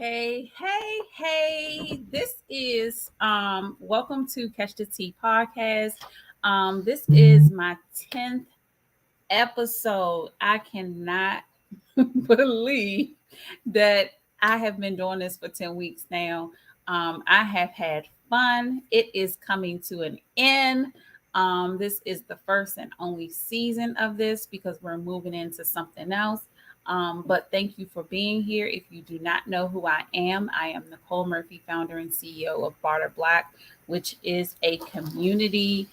Hey. This is welcome to Catch the Tea podcast. This is my 10th episode. I cannot believe that I have been doing this for 10 weeks now. I have had fun. It is coming to an end. This is the first and only season of this because we're moving into something else. But thank you for being here. If you do not know who I am Nicole Murphy, founder and CEO of Barter Black, which is a community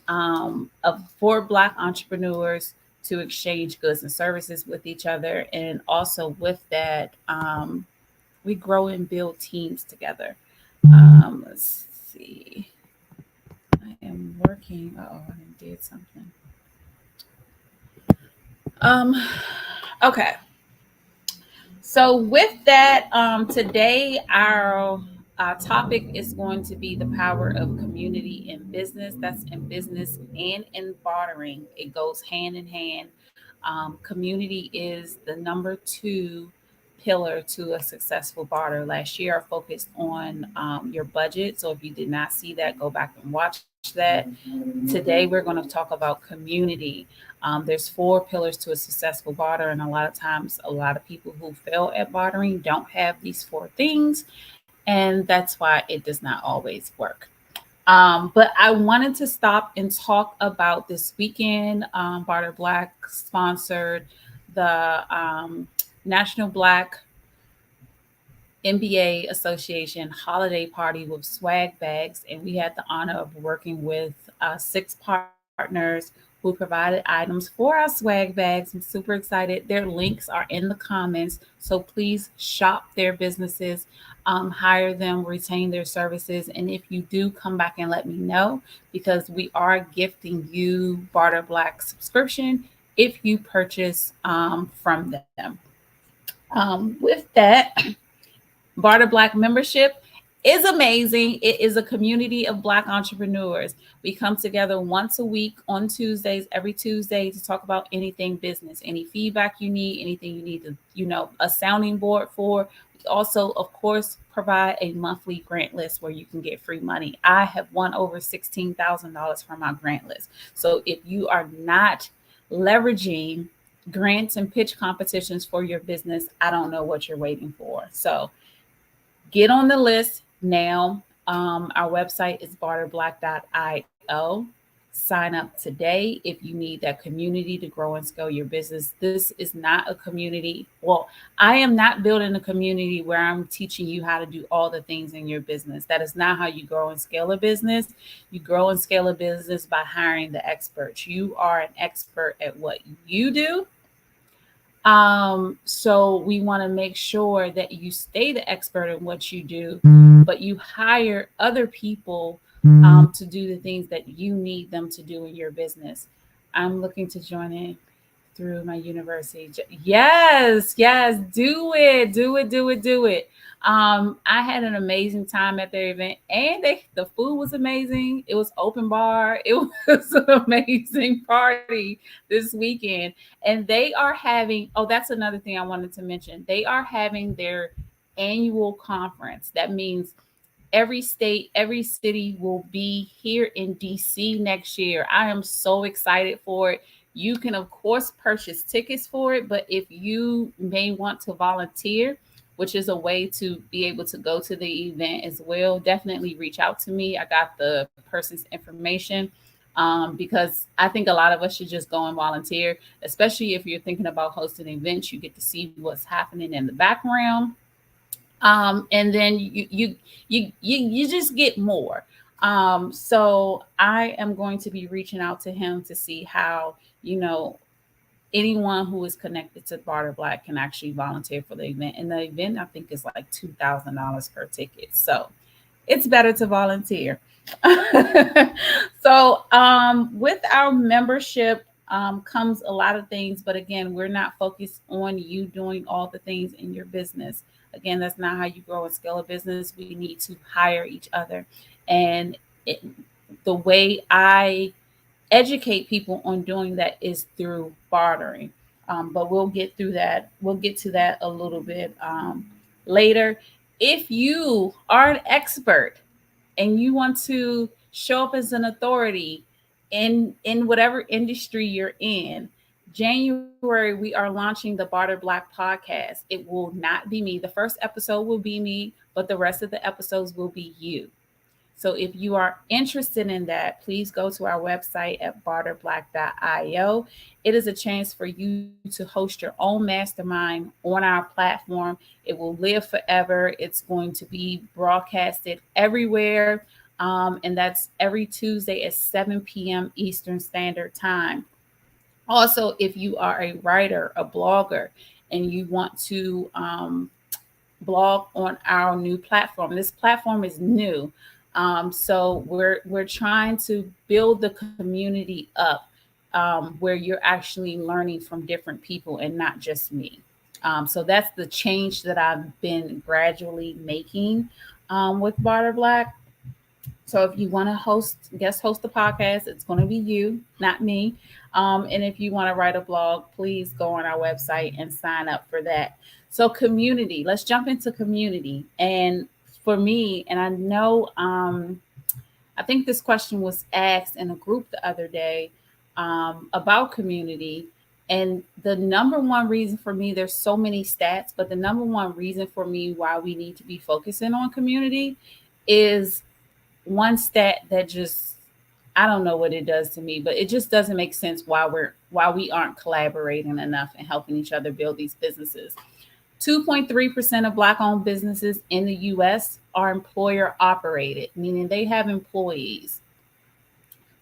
of for Black entrepreneurs to exchange goods and services with each other. And also with that, we grow and build teams together. Let's see. I am working. I did something. Um, okay. So with that, today our topic is going to be the power of community in business. That's in business and in bartering. It goes hand in hand. Community is the number two pillar to a successful barter. Last year, I focused on your budget. So if you did not see that, go back and watch that. Today, we're going to talk about community. There's four pillars to a successful barter, and a lot of times, a lot of people who fail at bartering don't have these four things, and that's why it does not always work. But I wanted to stop and talk about this weekend. Barter Black sponsored the National Black NBA Association holiday party with swag bags, and we had the honor of working with six partners who provided items for our swag bags. I'm super excited. Their links are in the comments, so please shop their businesses, hire them, retain their services, and if you do, come back and let me know because we are gifting you Barter Black subscription if you purchase from them. With that. Barter Black membership is amazing. It is a community of Black entrepreneurs. We come together once a week on Tuesdays, every Tuesday, to talk about anything business, any feedback you need, anything you need to, a sounding board for. We also, of course, provide a monthly grant list where you can get free money. I have won over $16,000 from my grant list. So if you are not leveraging grants and pitch competitions for your business, I don't know what you're waiting for. So get on the list now. Our website is barterblack.io. Sign up today if you need that community to grow and scale your business. This is not a community. Well, I am not building a community where I'm teaching you how to do all the things in your business. That is not how you grow and scale a business. You grow and scale a business by hiring the experts. You are an expert at what you do. So we want to make sure that you stay the expert in what you do, but you hire other people to do the things that you need them to do in your business. I'm looking to join in through my university. Yes, do it. I had an amazing time at their event, and the food was amazing. It was open bar. It was an amazing party this weekend, and they are having. Oh, that's another thing I wanted to mention. They are having their annual conference. That means every state, every city will be here in DC next year. I am so excited for it. You can, of course, purchase tickets for it, but if you may want to volunteer, which is a way to be able to go to the event as well, definitely reach out to me. I got the person's information because I think a lot of us should just go and volunteer, especially if you're thinking about hosting events. You get to see what's happening in the background, and then you just get more. So I am going to be reaching out to him to see how anyone who is connected to Barter Black can actually volunteer for the event. And the event I think is like $2,000 per ticket, so it's better to volunteer. So with our membership comes a lot of things, but again, we're not focused on you doing all the things in your business. Again, that's not how you grow and scale a business. We need to hire each other. And it, the way I educate people on doing that is through bartering. But we'll get through that. We'll get to that a little bit later. If you are an expert and you want to show up as an authority in whatever industry you're in, January we are launching the Barter Black podcast. It will not be me. The first episode will be me, but the rest of the episodes will be you. So if you are interested in that, please go to our website at barterblack.io. It is a chance for you to host your own mastermind on our platform. It will live forever. It's going to be broadcasted everywhere. And that's every Tuesday at 7 p.m. Eastern Standard Time. Also, if you are a writer, a blogger, and you want to blog on our new platform. This platform is new, so we're trying to build the community up, where you're actually learning from different people and not just me. So that's the change that I've been gradually making with Barter Black. So if you want to guest host the podcast, it's going to be you, not me. And if you want to write a blog, please go on our website and sign up for that. So community, let's jump into community. And for me, and I know, I think this question was asked in a group the other day about community. And the number one reason for me, there's so many stats, but the number one reason for me why we need to be focusing on community is one stat that just, I don't know what it does to me, but it just doesn't make sense why we aren't collaborating enough and helping each other build these businesses. 2.3% of Black owned businesses in the US are employer operated, meaning they have employees,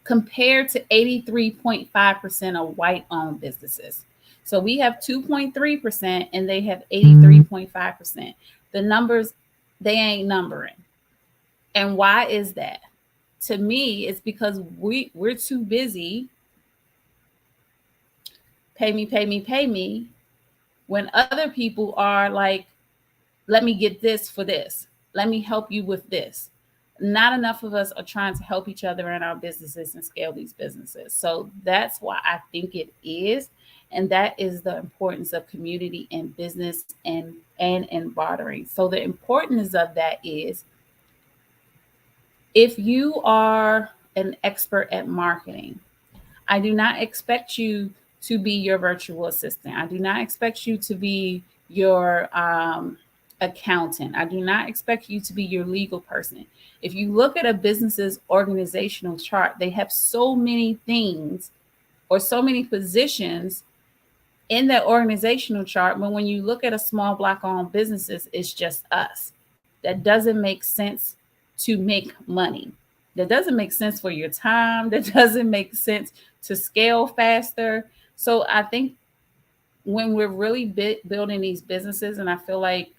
compared to 83.5% of white owned businesses. So we have 2.3% and they have 83.5%. The numbers, they ain't numbering. And why is that? To me, it's because we're too busy pay me, pay me, pay me, when other people are like, let me get this for this. Let me help you with this. Not enough of us are trying to help each other in our businesses and scale these businesses. So that's why I think it is. And that is the importance of community in business and in bartering. So the importance of that is, if you are an expert at marketing, I do not expect you to be your virtual assistant. I do not expect you to be your accountant. I do not expect you to be your legal person. If you look at a business's organizational chart, they have so many things or so many positions in that organizational chart. But when you look at a small Black owned businesses, it's just us. That doesn't make sense to make money. That doesn't make sense for your time. That doesn't make sense to scale faster. So I think when we're really building these businesses, and I feel like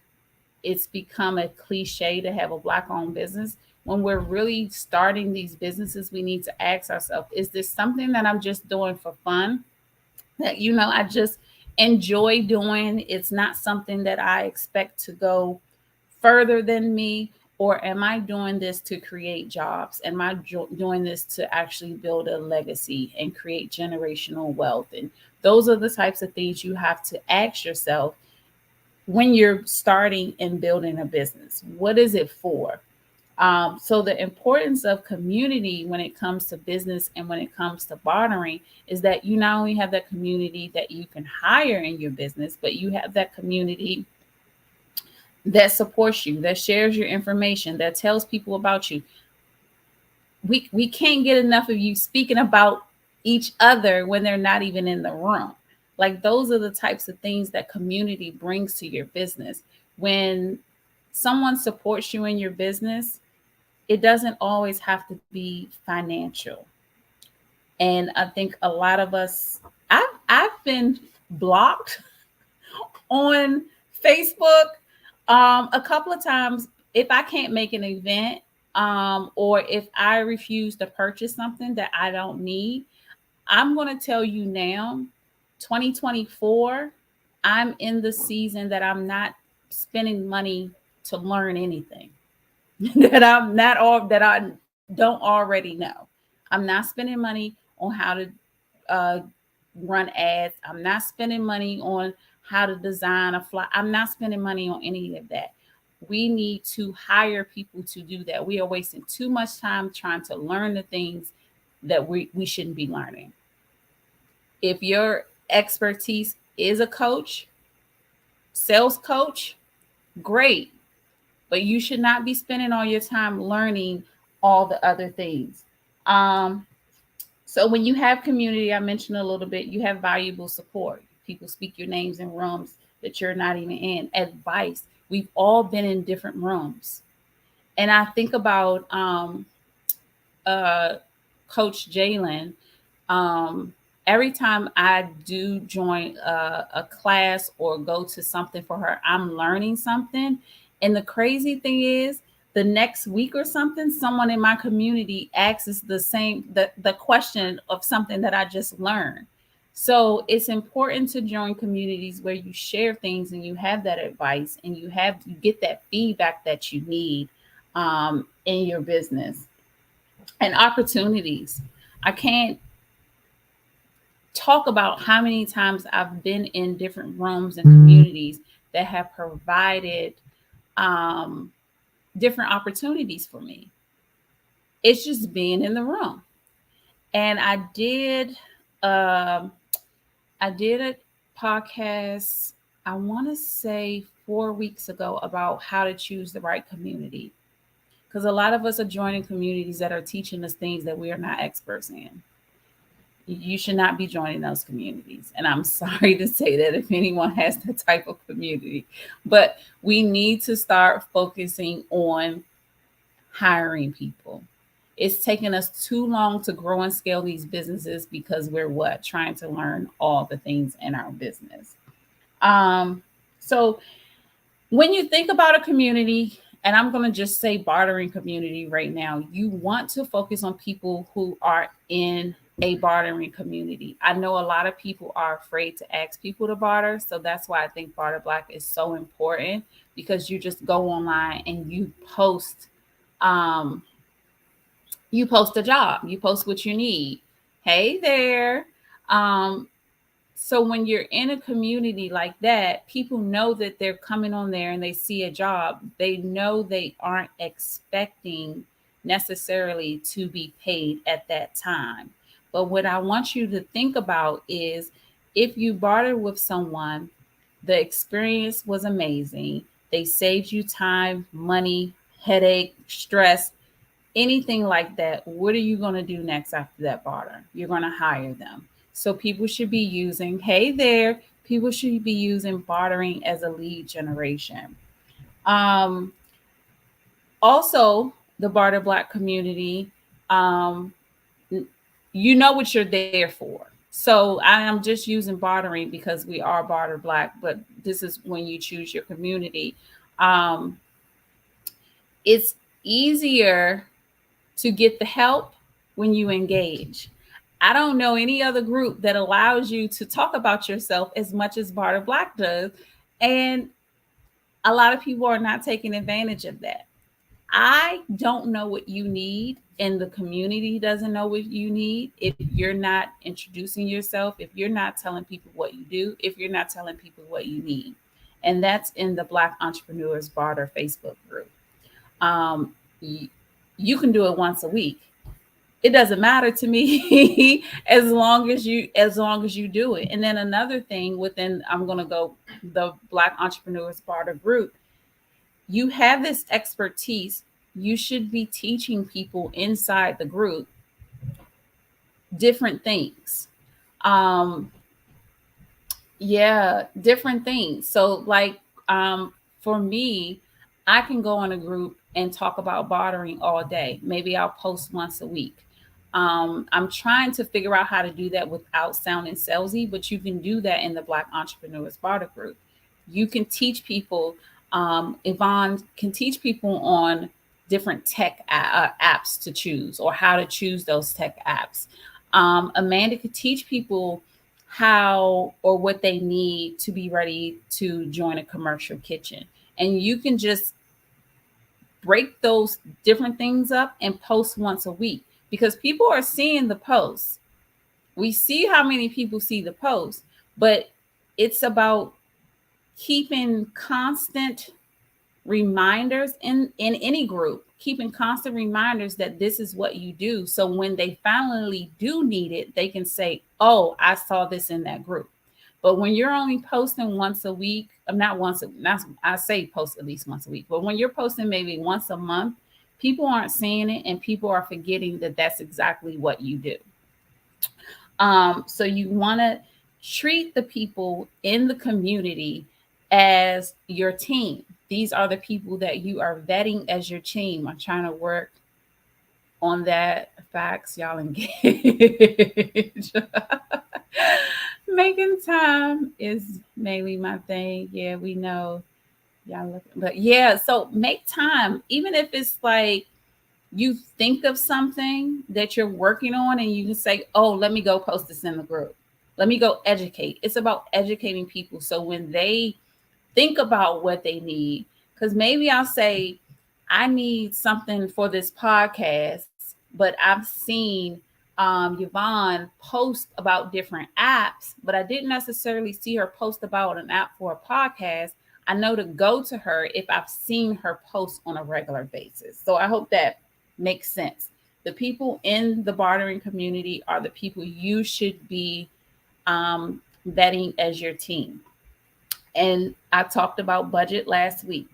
it's become a cliche to have a Black owned business, when we're really starting these businesses, we need to ask ourselves, is this something that I'm just doing for fun? That, I just enjoy doing? It's not something that I expect to go further than me? Or am I doing this to create jobs? Am I doing this to actually build a legacy and create generational wealth? And those are the types of things you have to ask yourself when you're starting and building a business. What is it for? So the importance of community when it comes to business and when it comes to bartering is that you not only have that community that you can hire in your business, but you have that community that supports you, that shares your information, that tells people about you. We can't get enough of you speaking about each other when they're not even in the room. Like, those are the types of things that community brings to your business. When someone supports you in your business, it doesn't always have to be financial. And I think a lot of us, I've been blocked on Facebook a couple of times if I can't make an event, or if I refuse to purchase something that I don't need. I'm going to tell you now, 2024, I'm in the season that I'm not spending money to learn anything that I'm not all that I don't already know. I'm not spending money on how to uh, run ads. I'm not spending money on how to design a fly. I'm not spending money on any of that. We need to hire people to do that. We are wasting too much time trying to learn the things that we shouldn't be learning. If your expertise is a coach, sales coach, great. But you should not be spending all your time learning all the other things. Um, so when you have community, I mentioned a little bit, you have valuable support. People speak your names in rooms that you're not even in. Advice. We've all been in different rooms. And I think about uh, Coach Jalen. Um, every time I do join a class or go to something for her, I'm learning something. And the crazy thing is, the next week or something, someone in my community asks the question of something that I just learned. So it's important to join communities where you share things and you have that advice and you get that feedback that you need in your business and opportunities. I can't talk about how many times I've been in different rooms and communities that have provided um, different opportunities for me. It's just being in the room. And um, I did a podcast, I want to say 4 weeks ago, about how to choose the right community. Because a lot of us are joining communities that are teaching us things that we are not experts in. You should not be joining those communities. And I'm sorry to say that if anyone has that type of community, but we need to start focusing on hiring people. It's taken us too long to grow and scale these businesses because we're what? Trying to learn all the things in our business. Um, so when you think about a community, and I'm going to just say bartering community right now, you want to focus on people who are in a bartering community. I know a lot of people are afraid to ask people to barter. So that's why I think Barter Black is so important, because you just go online and um, you post a job, you post what you need. Hey there. Um, so when you're in a community like that, people know that they're coming on there and they see a job. They know they aren't expecting necessarily to be paid at that time. But what I want you to think about is, if you barter with someone, the experience was amazing. They saved you time, money, headache, stress, anything like that. What are you going to do next after that barter? You're going to hire them. So people should be using, hey there, people should be using bartering as a lead generation. Um, Also, the Barter Black community, um, you know what you're there for. So I am just using bartering because we are Barter Black, but this is when you choose your community. Um, it's easier to get the help when you engage. I don't know any other group that allows you to talk about yourself as much as Barter Black does. And a lot of people are not taking advantage of that. I don't know what you need, and the community doesn't know what you need if you're not introducing yourself, if you're not telling people what you do, if you're not telling people what you need. And that's in the Black Entrepreneurs Barter Facebook group. Um, you, you can do it once a week. It doesn't matter to me as long as you do it. And then another thing within, I'm going to go, the Black Entrepreneurs Barter group, you have this expertise. You should be teaching people inside the group different things. Um, yeah, different things. So, like, for me, I can go in a group and talk about bartering all day. Maybe I'll post once a week. I'm trying to figure out how to do that without sounding salesy, but you can do that in the Black Entrepreneurs Barter group. You can teach people. Yvonne can teach people on different apps to choose, or how to choose those tech apps. Amanda could teach people how or what they need to be ready to join a commercial kitchen. And you can just break those different things up and post once a week, because people are seeing the posts. We see how many people see the post, but it's about keeping constant reminders in any group, keeping constant reminders that this is what you do, so when they finally do need it, they can say, oh, I saw this in that group. But when you're only posting once a week, not once, not, I say post at least once a week, but when you're posting maybe once a month, people aren't seeing it and people are forgetting that that's exactly what you do. So you want to treat the people in the community as your team. These are the people that you are vetting as your team. I'm trying to work on that. Facts, y'all engage. Making time is mainly my thing. Yeah, we know y'all look, but yeah, so make time, even if it's like you think of something that you're working on and you can say, oh, let me go post this in the group. Let me go educate. It's about educating people. So when they think about what they need, because maybe I'll say, I need something for this podcast, but I've seen Yvonne post about different apps, but I didn't necessarily see her post about an app for a podcast. I know to go to her if I've seen her post on a regular basis. So I hope that makes sense. The people in the bartering community are the people you should be um, vetting as your team. And I talked about budget last week,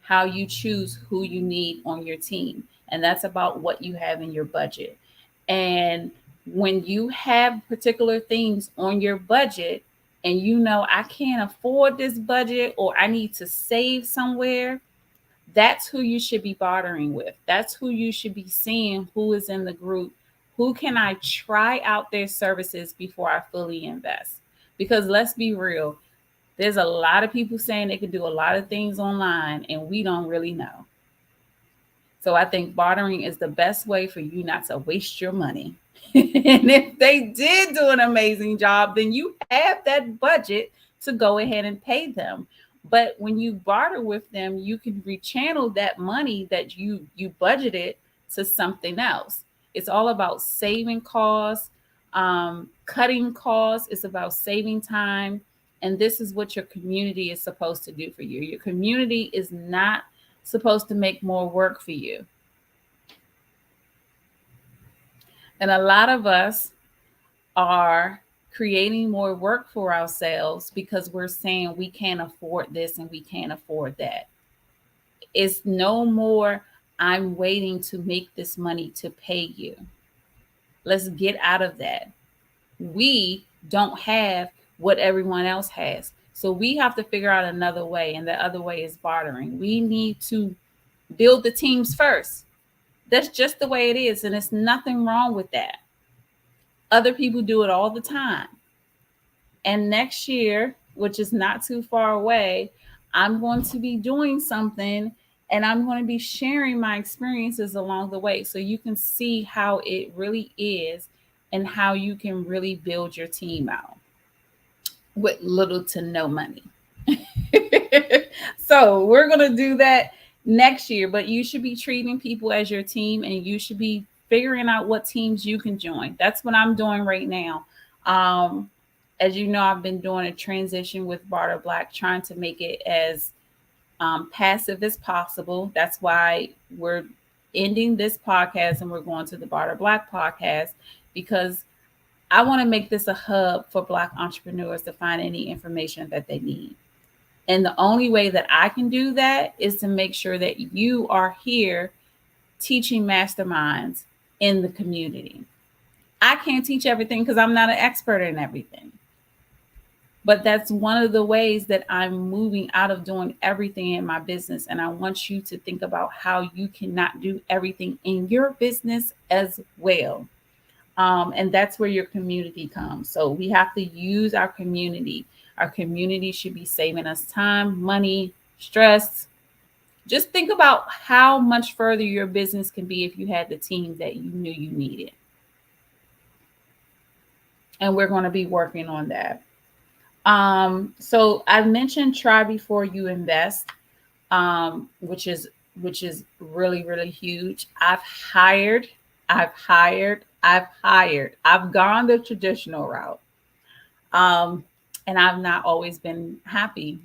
how you choose who you need on your team. And that's about what you have in your budget. And when you have particular things on your budget and you know, I can't afford this budget or I need to save somewhere, that's who you should be bartering with. That's who you should be seeing who is in the group. Who can I try out their services before I fully invest? Because let's be real, there's a lot of people saying they can do a lot of things online and we don't really know. So I think bartering is the best way for you not to waste your money. And if they did do an amazing job, then you have that budget to go ahead and pay them. But when you barter with them, you can rechannel that money that you budgeted to something else. It's all about saving costs, cutting costs. It's about saving time. And this is what your community is supposed to do for you. Your community is not supposed to make more work for you. And a lot of us are creating more work for ourselves because we're saying we can't afford this and we can't afford that. It's no more, I'm waiting to make this money to pay you. Let's get out of that. We don't have what everyone else has. So we have to figure out another way, and the other way is bartering. We need to build the teams first. That's just the way it is, and there's nothing wrong with that. Other people do it all the time. And next year, which is not too far away, I'm going to be doing something and I'm going to be sharing my experiences along the way so you can see how it really is and how you can really build your team out with little to no money. So we're going to do that next year, but you should be treating people as your team and you should be figuring out what teams you can join. That's what I'm doing right now. As you know, I've been doing a transition with Barter Black, trying to make it as passive as possible. That's why we're ending this podcast and we're going to the Barter Black podcast, because I want to make this a hub for Black entrepreneurs to find any information that they need. And the only way that I can do that is to make sure that you are here teaching masterminds in the community. I can't teach everything because I'm not an expert in everything. But that's one of the ways that I'm moving out of doing everything in my business. And I want you to think about how you cannot do everything in your business as well. And that's where your community comes. So we have to use our community. Our community should be saving us time, money, stress. Just think about how much further your business can be if you had the team that you knew you needed. And we're going to be working on that. So I mentioned try before you invest, which is really, really huge. I've gone the traditional route. And I've not always been happy.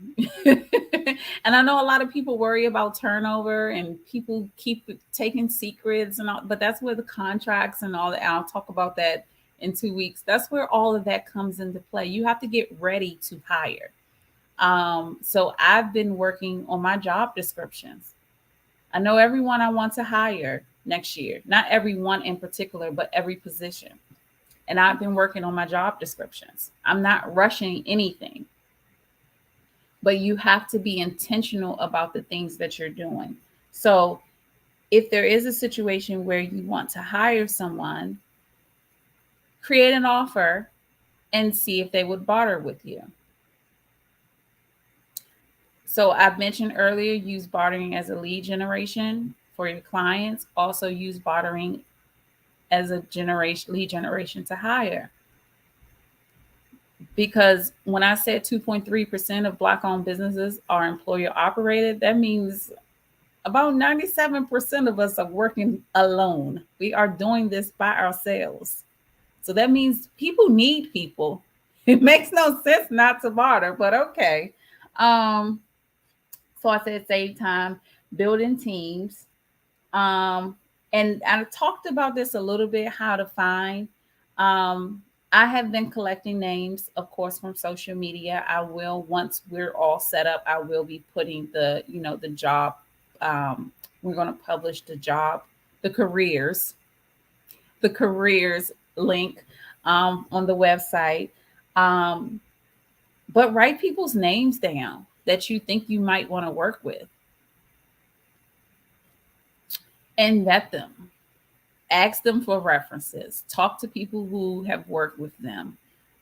And I know a lot of people worry about turnover and people keep taking secrets and all, but that's where the contracts and all that. I'll talk about that in 2 weeks. That's where all of that comes into play. You have to get ready to hire. So I've been working on my job descriptions. I know everyone I want to hire next year, not everyone in particular, but every position. And I've been working on my job descriptions. I'm not rushing anything, but you have to be intentional about the things that you're doing. So if there is a situation where you want to hire someone, create an offer and see if they would barter with you. So I mentioned earlier, use bartering as a lead generation for your clients. Also use bartering as a generation lead generation to hire. Because when I said 2.3% of Black owned businesses are employer operated, that means about 97% of us are working alone. We are doing this by ourselves. So that means people need people. It makes no sense not to barter, but okay. Um, so I said save time, building teams. Um, and I talked about this a little bit, how to find. Um, I have been collecting names, of course, from social media. I will, once we're all set up, I will be putting the job. Um, we're going to publish the careers, the careers link on the website. Um, but write people's names down that you think you might want to work with and vet them. Ask them for references. Talk to people who have worked with them.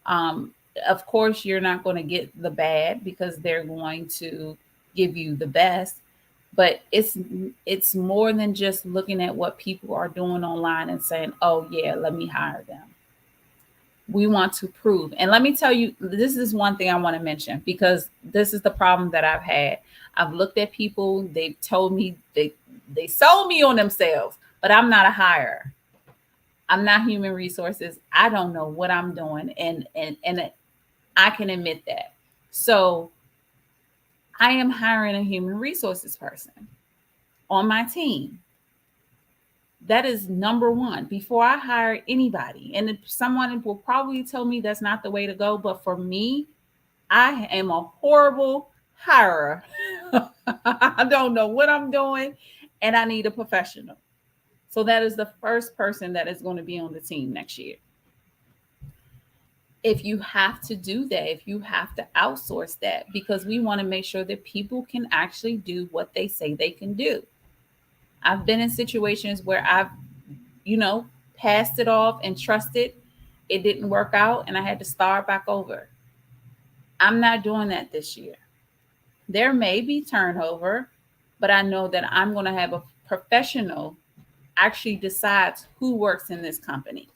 Um, of course, you're not going to get the bad because they're going to give you the best. But it's more than just looking at what people are doing online and saying, "Oh yeah, let me hire them." We want to prove. And let me tell you, this is one thing I want to mention because this is the problem that I've had. I've looked at people, they've told me they sold me on themselves, but I'm not a hirer. I'm not human resources. I don't know what I'm doing, and I can admit that. So I am hiring a human resources person on my team. That is number one before I hire anybody. And if someone will probably tell me that's not the way to go, but for me, I am a horrible hirer. I don't know what I'm doing, and I need a professional. So that is the first person that is going to be on the team next year. If you have to do that, if you have to outsource that, because we want to make sure that people can actually do what they say they can do. I've been in situations where I've, you know, passed it off and trusted. It didn't work out and I had to start back over. I'm not doing that this year. There may be turnover, but I know that I'm going to have a professional actually decides who works in this company.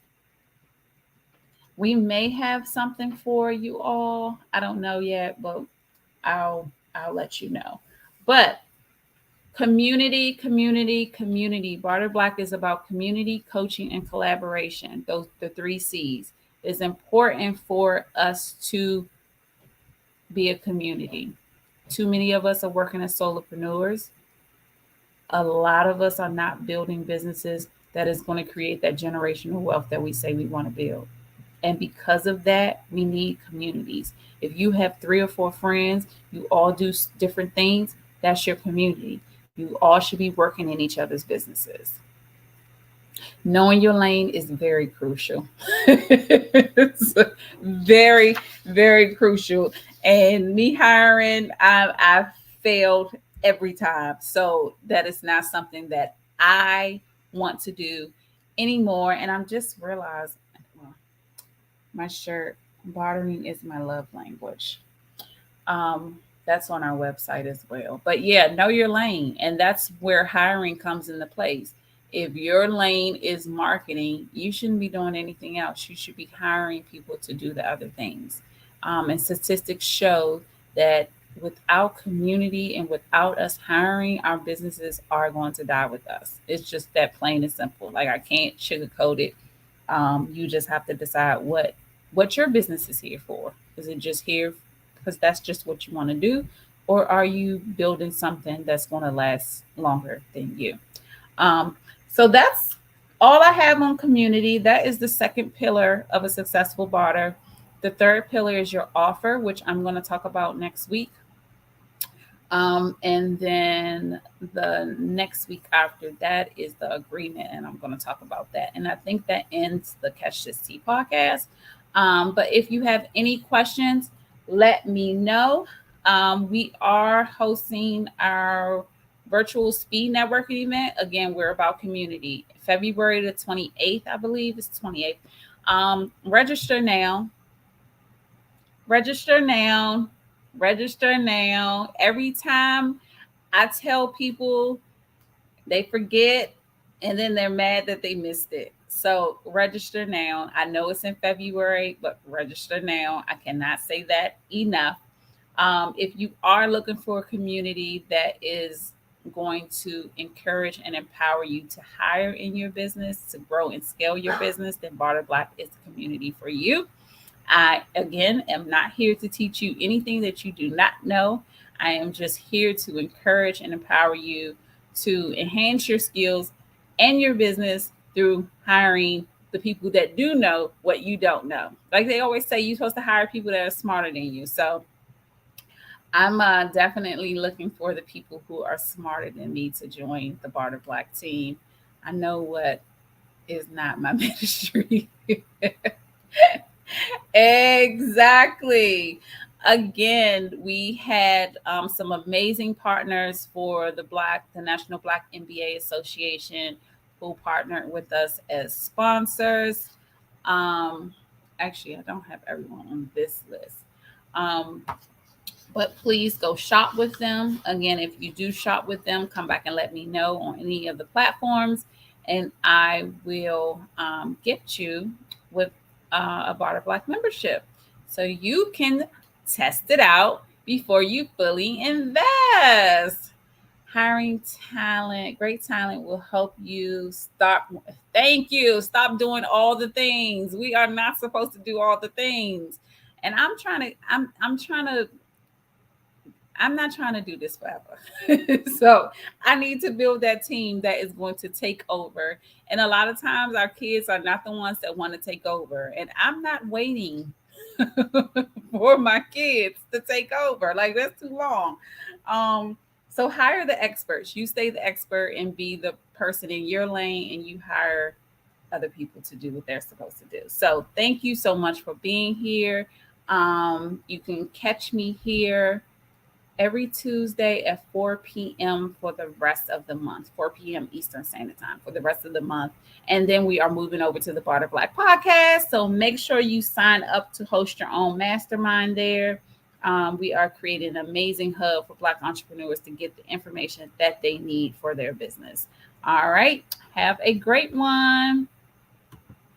We may have something for you all. I don't know yet, but I'll let you know. But community, community, community. Barter Black is about community, coaching, and collaboration. Those the three C's. It's important for us to be a community. Too many of us are working as solopreneurs. A lot of us are not building businesses that is going to create that generational wealth that we say we want to build. And because of that, we need communities. If you have 3 or 4 friends, you all do different things, that's your community. You all should be working in each other's businesses. Knowing your lane is very crucial. It's very, very crucial. And me hiring, I've failed every time. So that is not something that I want to do anymore. And I'm just realized, well, my shirt, bartering is my love language. Um, that's on our website as well. But yeah, know your lane. And that's where hiring comes into place. If your lane is marketing, you shouldn't be doing anything else. You should be hiring people to do the other things. And statistics show that without community and without us hiring, our businesses are going to die with us. It's just that plain and simple. Like I can't sugarcoat it. You just have to decide what your business is here for. Is it just here because that's just what you want to do, or are you building something that's going to last longer than you? Um, so that's all I have on community. That is the second pillar of a successful barter. The third pillar is your offer, which I'm going to talk about next week. And then the next week after that is the agreement, and I'm going to talk about that. And I think that ends the Catch This Tea podcast. But if you have any questions, let me know. We are hosting our virtual speed networking event. Again, we're about community. February the 28th, I believe it's 28th. Register now. Register now. Register now. Every time I tell people, they forget and then they're mad that they missed it. So register now. I know it's in February, but register now. I cannot say that enough. If you are looking for a community that is going to encourage and empower you to hire in your business, to grow and scale your business, then Barter Black is the community for you. I, again, am not here to teach you anything that you do not know. I am just here to encourage and empower you to enhance your skills and your business through hiring the people that do know what you don't know. Like they always say, you're supposed to hire people that are smarter than you. So I'm definitely looking for the people who are smarter than me to join the Barter Black team. I know what is not my ministry. Exactly. Again, we had some amazing partners for the National Black MBA Association, who partnered with us as sponsors. Um, Actually, I don't have everyone on this list. Um, but please go shop with them. Again, if you do shop with them, come back and let me know on any of the platforms, and I will gift you with a Barter Black membership so you can test it out before you fully invest. Hiring talent, great talent will help you stop. Thank you. Stop doing all the things. We are not supposed to do all the things. And I'm not trying to do this forever. So I need to build that team that is going to take over. And a lot of times our kids are not the ones that want to take over. And I'm not waiting for my kids to take over. Like that's too long. Um, so hire the experts. You stay the expert and be the person in your lane, and you hire other people to do what they're supposed to do. So thank you so much for being here. You can catch me here every Tuesday at 4 p.m. for the rest of the month, 4 p.m. Eastern Standard Time for the rest of the month. And then we are moving over to the Barter Black podcast. So make sure you sign up to host your own mastermind there. We are creating an amazing hub for Black entrepreneurs to get the information that they need for their business. All right. Have a great one.